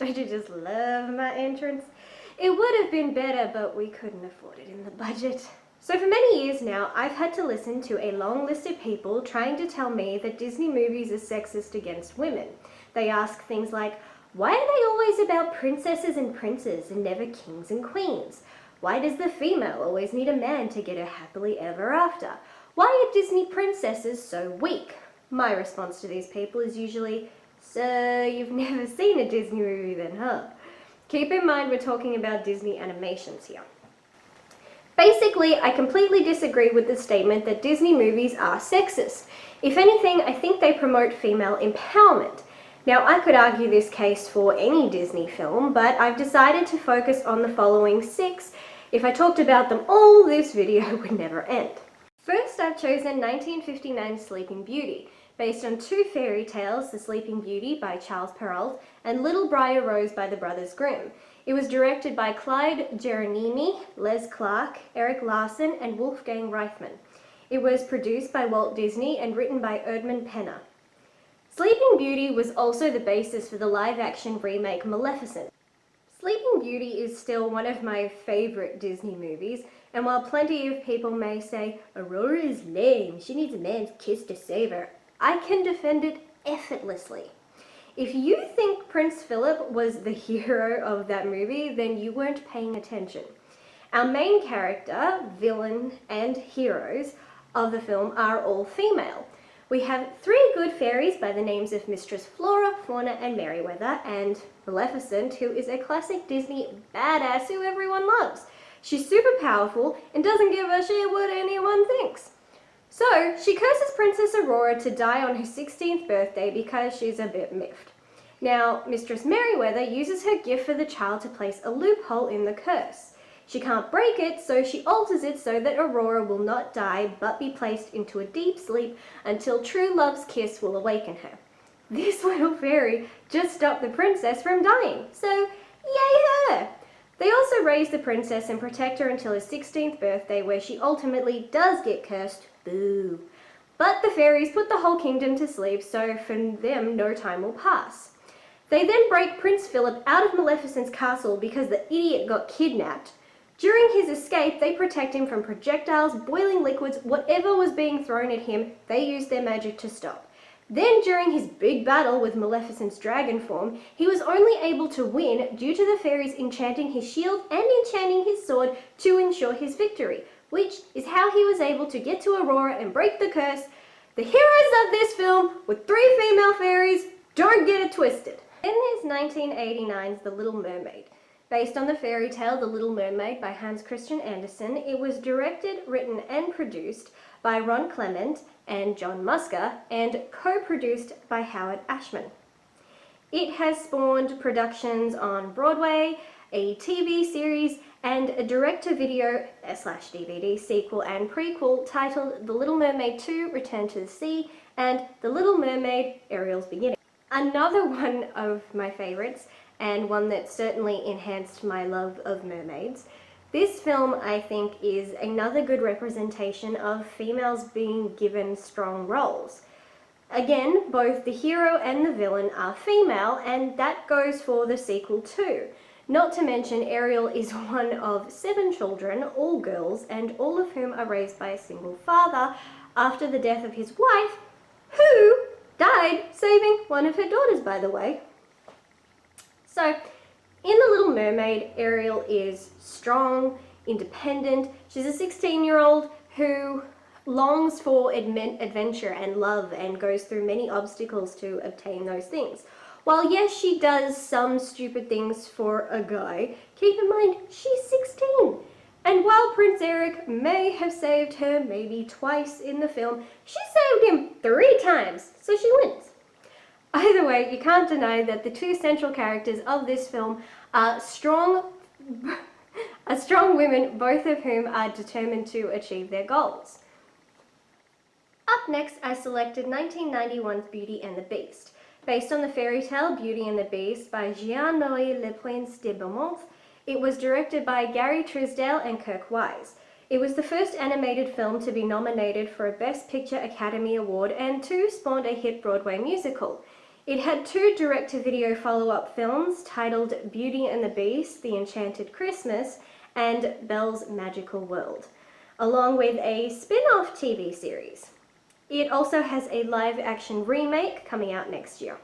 Don't you just love my entrance? It would have been better, but we couldn't afford it in the budget. So for many years now, I've had to listen to a long list of people trying to tell me that Disney movies are sexist against women. They ask things like, why are they always about princesses and princes and never kings and queens? Why does the female always need a man to get her happily ever after? Why are Disney princesses so weak? My response to these people is usually, so you've never seen a Disney movie then, huh? Keep in mind we're talking about Disney animations here. Basically, I completely disagree with the statement that Disney movies are sexist. If anything, I think they promote female empowerment. Now, I could argue this case for any Disney film, but I've decided to focus on the following 6. If I talked about them all, this video would never end. First, I've chosen 1959's Sleeping Beauty, based on 2 fairy tales, The Sleeping Beauty by Charles Perrault and Little Briar Rose by the Brothers Grimm. It was directed by Clyde Geronimi, Les Clark, Eric Larson, and Wolfgang Reithman. It was produced by Walt Disney and written by Erdmann Penner. Sleeping Beauty was also the basis for the live-action remake Maleficent. Sleeping Beauty is still one of my favourite Disney movies, and while plenty of people may say, Aurora is lame, she needs a man's kiss to save her, I can defend it effortlessly. If you think Prince Philip was the hero of that movie, then you weren't paying attention. Our main character, villain, and heroes of the film are all female. We have 3 good fairies by the names of Mistress Flora, Fauna, and Merryweather, and Maleficent, who is a classic Disney badass who everyone loves. She's super powerful and doesn't give a shit what anyone thinks. So, she curses Princess Aurora to die on her 16th birthday because she's a bit miffed. Now, Mistress Merryweather uses her gift for the child to place a loophole in the curse. She can't break it, so she alters it so that Aurora will not die but be placed into a deep sleep until true love's kiss will awaken her. This little fairy just stopped the princess from dying, so yay her! They also raise the princess and protect her until her 16th birthday, where she ultimately does get cursed. Boo. But the fairies put the whole kingdom to sleep, so for them no time will pass. They then break Prince Philip out of Maleficent's castle because the idiot got kidnapped. During his escape, they protect him from projectiles, boiling liquids, whatever was being thrown at him, they use their magic to stop. Then, during his big battle with Maleficent's dragon form, he was only able to win due to the fairies enchanting his shield and enchanting his sword to ensure his victory, which is how he was able to get to Aurora and break the curse. The heroes of this film were 3 female fairies, don't get it twisted. Then there's 1989's The Little Mermaid. Based on the fairy tale The Little Mermaid by Hans Christian Andersen, it was directed, written and produced by Ron Clement and John Musker and co-produced by Howard Ashman. It has spawned productions on Broadway, a TV series, and a direct-to-video/DVD sequel and prequel titled The Little Mermaid 2: Return to the Sea and The Little Mermaid: Ariel's Beginning. Another one of my favorites, and one that certainly enhanced my love of mermaids. This film, I think, is another good representation of females being given strong roles. Again, both the hero and the villain are female, and that goes for the sequel too. Not to mention, Ariel is one of 7 children, all girls, and all of whom are raised by a single father after the death of his wife, who died saving one of her daughters, by the way. So, in The Little Mermaid, Ariel is strong, independent. She's a 16-year-old who longs for adventure and love and goes through many obstacles to obtain those things. While yes, she does some stupid things for a guy, keep in mind she's 16. And while Prince Eric may have saved her maybe twice in the film, she saved him 3 times, so she wins. Either way, you can't deny that the 2 central characters of this film are strong women, both of whom are determined to achieve their goals. Up next, I selected 1991's Beauty and the Beast. Based on the fairy tale Beauty and the Beast by Jean-Marie Le Prince de Beaumont, it was directed by Gary Trisdale and Kirk Wise. It was the first animated film to be nominated for a Best Picture Academy Award and 2 spawned a hit Broadway musical. It had 2 direct-to-video follow-up films titled Beauty and the Beast, The Enchanted Christmas, and Belle's Magical World, along with a spin-off TV series. It also has a live-action remake coming out next year.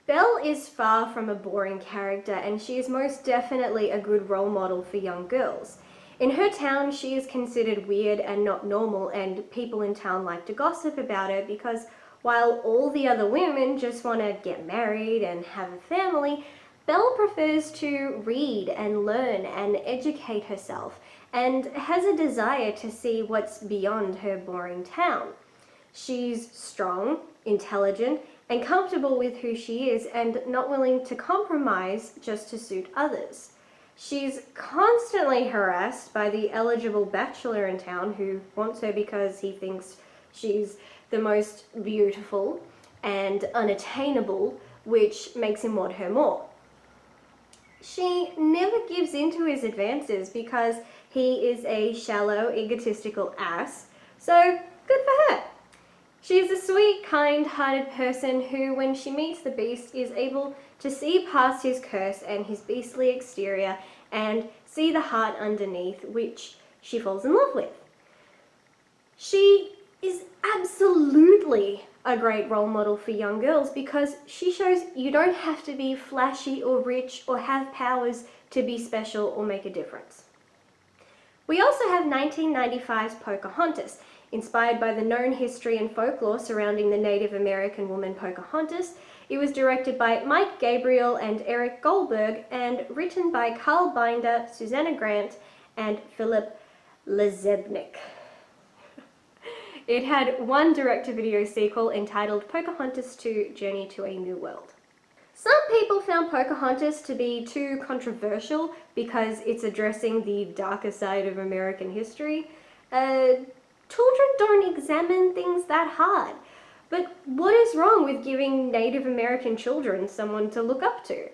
Belle is far from a boring character, and she is most definitely a good role model for young girls. In her town, she is considered weird and not normal, and people in town like to gossip about her because while all the other women just want to get married and have a family, Belle prefers to read and learn and educate herself, and has a desire to see what's beyond her boring town. She's strong, intelligent, and comfortable with who she is, and not willing to compromise just to suit others. She's constantly harassed by the eligible bachelor in town who wants her because he thinks she's the most beautiful and unattainable, which makes him want her more. She never gives in to his advances because he is a shallow, egotistical ass, so good for her. She's a sweet, kind-hearted person who, when she meets the Beast, is able to see past his curse and his beastly exterior and see the heart underneath, which she falls in love with. She is absolutely a great role model for young girls because she shows you don't have to be flashy or rich or have powers to be special or make a difference. We also have 1995's Pocahontas, inspired by the known history and folklore surrounding the Native American woman Pocahontas. It was directed by Mike Gabriel and Eric Goldberg and written by Carl Binder, Susanna Grant, and Philip Lezebnik. It had 1 direct-to-video sequel entitled Pocahontas 2: Journey to a New World. Some people found Pocahontas to be too controversial because it's addressing the darker side of American history. Children don't examine things that hard. But what is wrong with giving Native American children someone to look up to?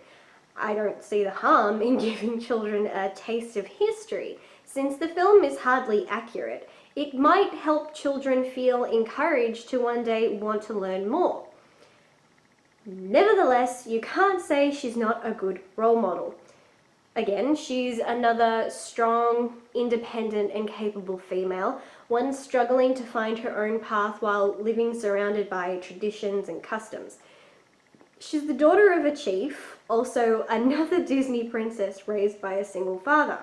I don't see the harm in giving children a taste of history. Since the film is hardly accurate, it might help children feel encouraged to one day want to learn more. Nevertheless, you can't say she's not a good role model. Again, she's another strong, independent, and capable female, one struggling to find her own path while living surrounded by traditions and customs. She's the daughter of a chief, also another Disney princess raised by a single father.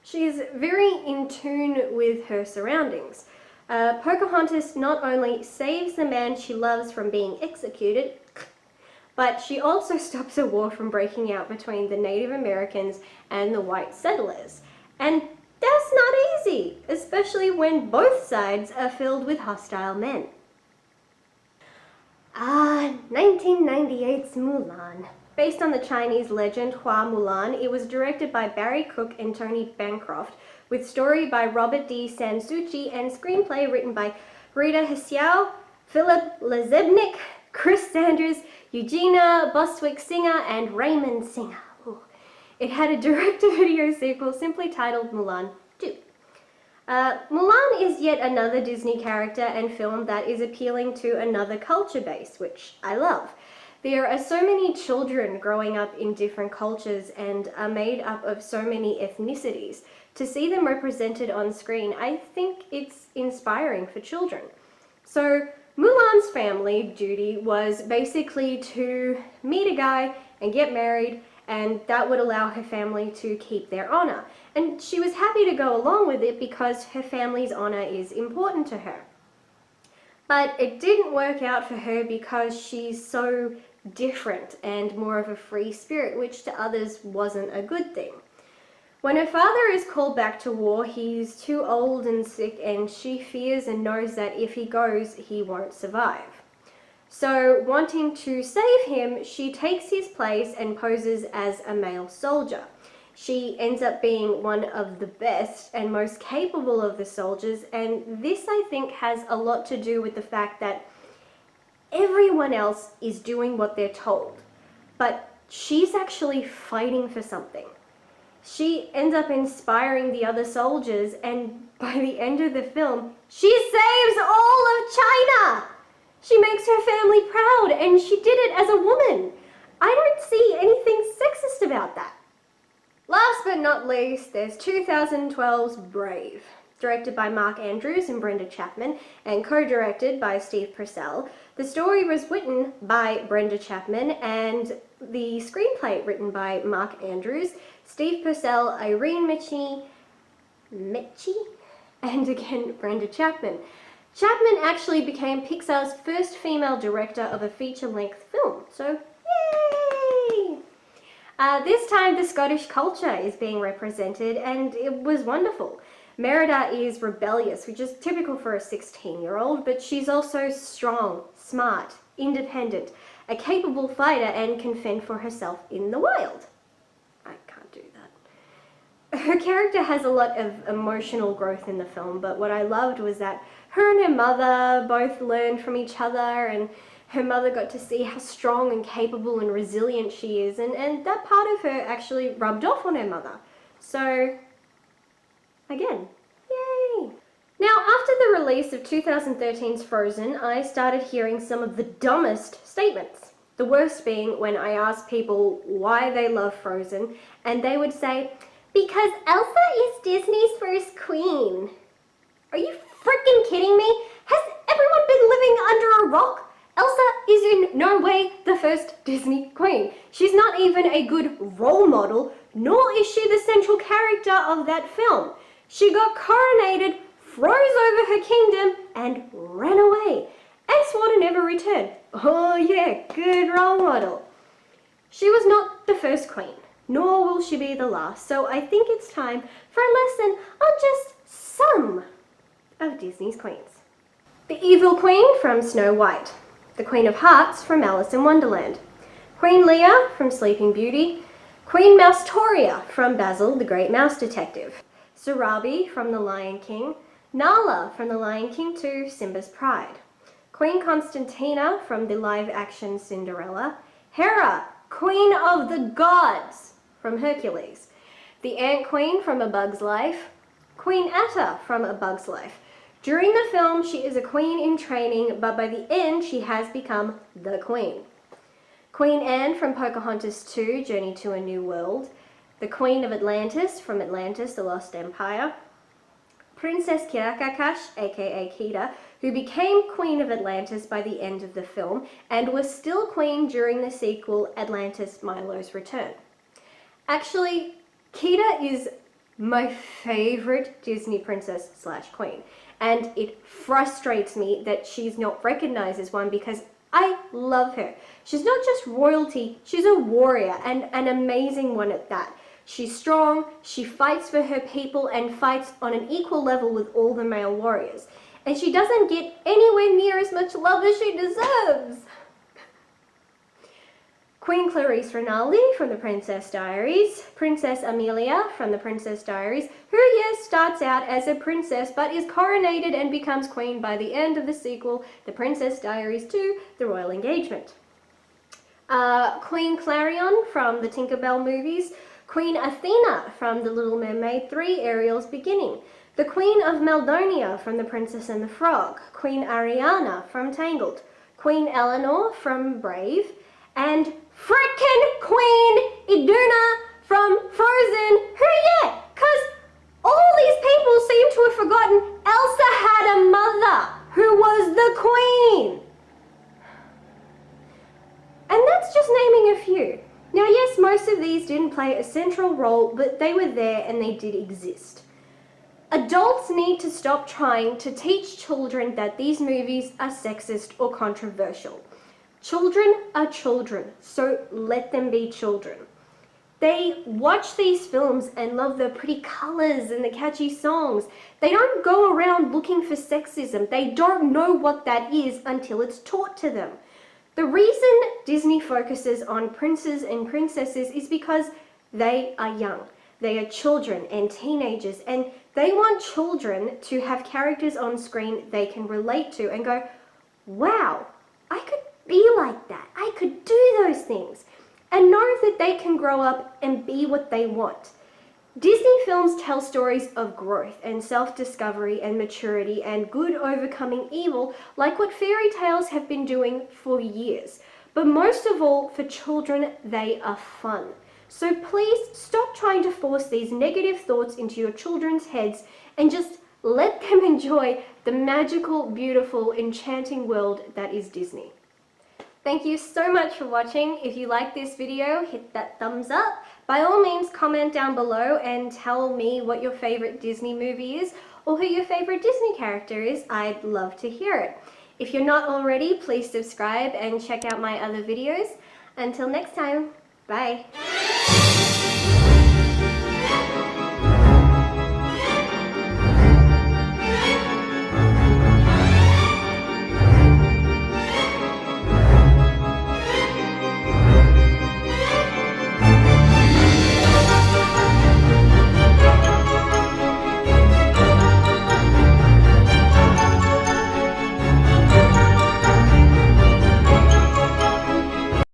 She's very in tune with her surroundings. Pocahontas not only saves the man she loves from being executed, but she also stops a war from breaking out between the Native Americans and the white settlers. And that's not easy, especially when both sides are filled with hostile men. 1998's Mulan. Based on the Chinese legend Hua Mulan, it was directed by Barry Cook and Tony Bancroft, with story by Robert D. Sansucci and screenplay written by Rita Hsiao, Philip Lezebnik, Chris Sanders, Eugenia Bostwick-Singer, and Raymond Singer. Ooh. It had a direct-to-video sequel simply titled Mulan 2. Mulan is yet another Disney character and film that is appealing to another culture base, which I love. There are so many children growing up in different cultures and are made up of so many ethnicities. To see them represented on screen, I think it's inspiring for children. So Mulan's family duty was basically to meet a guy and get married, and that would allow her family to keep their honor. And she was happy to go along with it because her family's honor is important to her. But it didn't work out for her because she's so different and more of a free spirit, which to others wasn't a good thing. When her father is called back to war, he's too old and sick, and she fears and knows that if he goes, he won't survive. So, wanting to save him, she takes his place and poses as a male soldier. She ends up being one of the best and most capable of the soldiers, and this, I think, has a lot to do with the fact that everyone else is doing what they're told, but she's actually fighting for something. She ends up inspiring the other soldiers, and by the end of the film, she saves all of China! She makes her family proud, and she did it as a woman. I don't see anything sexist about that. Last but not least, there's 2012's Brave. Directed by Mark Andrews and Brenda Chapman, and co-directed by Steve Purcell. The story was written by Brenda Chapman, and the screenplay written by Mark Andrews, Steve Purcell, Irene Mitchie, and again Brenda Chapman. Chapman actually became Pixar's first female director of a feature-length film, so yay! This time the Scottish culture is being represented, and it was wonderful. Merida is rebellious, which is typical for a 16-year-old, but she's also strong, smart, independent, a capable fighter, and can fend for herself in the wild. I can't do that. Her character has a lot of emotional growth in the film, but what I loved was that her and her mother both learned from each other, and her mother got to see how strong and capable and resilient she is, and that part of her actually rubbed off on her mother. So, again, yay! Now, after the release of 2013's Frozen, I started hearing some of the dumbest statements. The worst being when I asked people why they love Frozen, and they would say, "Because Elsa is Disney's first queen." Are you freaking kidding me? Has everyone been living under a rock? Elsa is in no way the first Disney queen. She's not even a good role model, nor is she the central character of that film. She got coronated, froze over her kingdom, and ran away, and swore to never return. Oh yeah, good role model. She was not the first queen, nor will she be the last, so I think it's time for a lesson on just some of Disney's queens. The Evil Queen from Snow White. The Queen of Hearts from Alice in Wonderland. Queen Leah from Sleeping Beauty. Queen Mousetoria from Basil the Great Mouse Detective. Sarabi from The Lion King. Nala from The Lion King 2, Simba's Pride. Queen Constantina from the live-action Cinderella. Hera, Queen of the Gods from Hercules. The Ant Queen from A Bug's Life. Queen Atta from A Bug's Life. During the film, she is a queen in training, but by the end, she has become the queen. Queen Anne from Pocahontas 2, Journey to a New World. The Queen of Atlantis from Atlantis, The Lost Empire. Princess Kirakakash, aka Kida, who became Queen of Atlantis by the end of the film, and was still queen during the sequel, Atlantis Milo's Return. Actually, Kida is my favorite Disney princess slash queen. And it frustrates me that she's not recognized as one because I love her. She's not just royalty, she's a warrior, and an amazing one at that. She's strong, she fights for her people and fights on an equal level with all the male warriors. And she doesn't get anywhere near as much love as she deserves. Queen Clarice Rinaldi from The Princess Diaries, Princess Amelia from The Princess Diaries, who yes starts out as a princess but is coronated and becomes queen by the end of the sequel, The Princess Diaries 2, The Royal Engagement. Queen Clarion from the Tinkerbell movies, Queen Athena from The Little Mermaid 3, Ariel's Beginning, the Queen of Meldonia from The Princess and the Frog, Queen Ariana from Tangled, Queen Eleanor from Brave, and frickin' Queen Iduna from Frozen. Who yeah? Cause all these people seem to have forgotten Elsa had a mother who was the queen. And that's just naming a few. Now yes, most of these didn't play a central role, but they were there and they did exist. Adults need to stop trying to teach children that these movies are sexist or controversial. Children are children, so let them be children. They watch these films and love the pretty colors and the catchy songs. They don't go around looking for sexism. They don't know what that is until it's taught to them. The reason Disney focuses on princes and princesses is because they are young. They are children and teenagers, and they want children to have characters on screen they can relate to and go, wow, I could be like that. I could do those things. And know that they can grow up and be what they want. Disney films tell stories of growth and self-discovery and maturity and good overcoming evil, like what fairy tales have been doing for years. But most of all, for children, they are fun. So please stop trying to force these negative thoughts into your children's heads and just let them enjoy the magical, beautiful, enchanting world that is Disney. Thank you so much for watching. If you like this video, hit that thumbs up. By all means, comment down below and tell me what your favorite Disney movie is or who your favorite Disney character is. I'd love to hear it. If you're not already, please subscribe and check out my other videos. Until next time, bye.